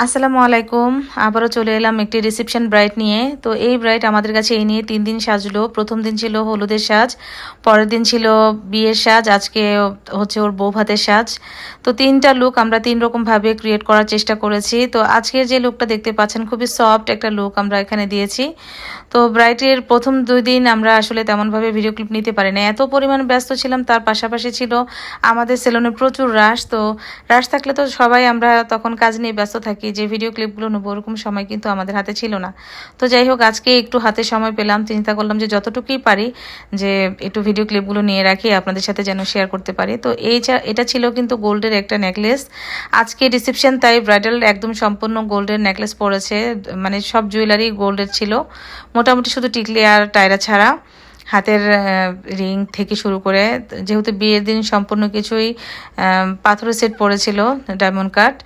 আসসালামু আলাইকুম। আবারও চলে এলাম একটি রিসেপশন ব্রাইড নিয়ে। তো এই ব্রাইড আমাদের কাছে এই নিয়ে ৩ দিন সাজলো। ১ম দিন ছিল হলুদের সাজ, পরের দিন ছিল বিয়ের সাজ, আজকে হচ্ছে ওর বউ ভাতের সাজ। তো ৩টা লুক আমরা ৩ রকমভাবে ক্রিয়েট করার চেষ্টা করেছি। তো আজকের যে লুকটা দেখতে পাচ্ছেন খুবই সফট একটা লুক আমরা এখানে দিয়েছি। তো ব্রাইডের ১ম ২ দিন আমরা আসলে তেমনভাবে ভিডিও ক্লিপ নিতে পারি না। এত পরিমাণ ব্যস্ত ছিলাম, তার পাশাপাশি ছিল আমাদের সেলুনে প্রচুর রাশ। তো রাশ থাকলে তো সবাই আমরা তখন কাজ নিয়ে ব্যস্ত থাকি, যে ভিডিও ক্লিপগুলো নেবো ওরকম সময় কিন্তু আমাদের হাতে ছিল না। তো যাই হোক, আজকে একটু হাতে সময় পেলাম, চিন্তা করলাম যে যতটুকুই পারি যে একটু ভিডিও ক্লিপগুলো নিয়ে রাখি, আপনাদের সাথে যেন শেয়ার করতে পারি। তো এটা ছিল কিন্তু গোল্ডের একটা নেকলেস। আজকে রিসেপশন, তাই ব্রাইডাল একদম সম্পূর্ণ গোল্ডের নেকলেস পরেছে, মানে সব জুয়েলারি গোল্ডের ছিল, মোটামুটি শুধু টিকলি আর টায়রা ছাড়া। হাতের রিং থেকে শুরু করে, যেহেতু বিয়ের দিন সম্পূর্ণ কিছুই পাথরের সেট পড়েছিল, ডায়মন্ড কাট।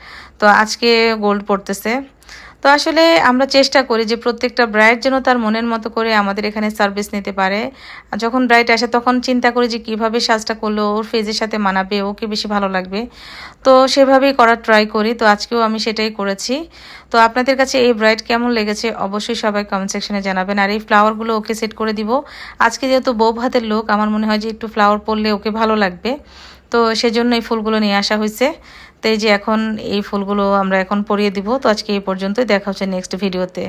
তো আজকে গোল্ড পড়তেছে। তো আসলে আমরা চেষ্টা করি যে প্রত্যেকটা ব্রাইড যেন তার মনের মতো করে আমাদের এখানে সার্ভিস নিতে পারে। যখন ব্রাইড আসে তখন চিন্তা করি যে কিভাবে সাজটা করলে ওর ফেজের সাথে মানাবে, ওকে বেশি ভালো লাগবে। তো সেভাবেই করার ট্রাই করি। তো আজকেও আমি সেটাই করেছি। তো আপনাদের কাছে এই ব্রাইড কেমন লেগেছে অবশ্যই সবাই কমেন্ট সেকশনে জানাবেন। আর এই ফ্লাওয়ারগুলো ওকে সেট করে দিব। আজকে যেহেতু বউ ভাতের লোক, আমার মনে হয় যে একটু ফ্লাওয়ার পরলে ওকে ভালো লাগবে। তো সেজন্য এই ফুলগুলো নিয়ে আসা হয়েছে। তো এই যে এখন এই ফুলগুলো আমরা এখন পরিয়ে দিব। তো আজকে এই পর্যন্তই, দেখা হচ্ছে নেক্সট ভিডিওতে।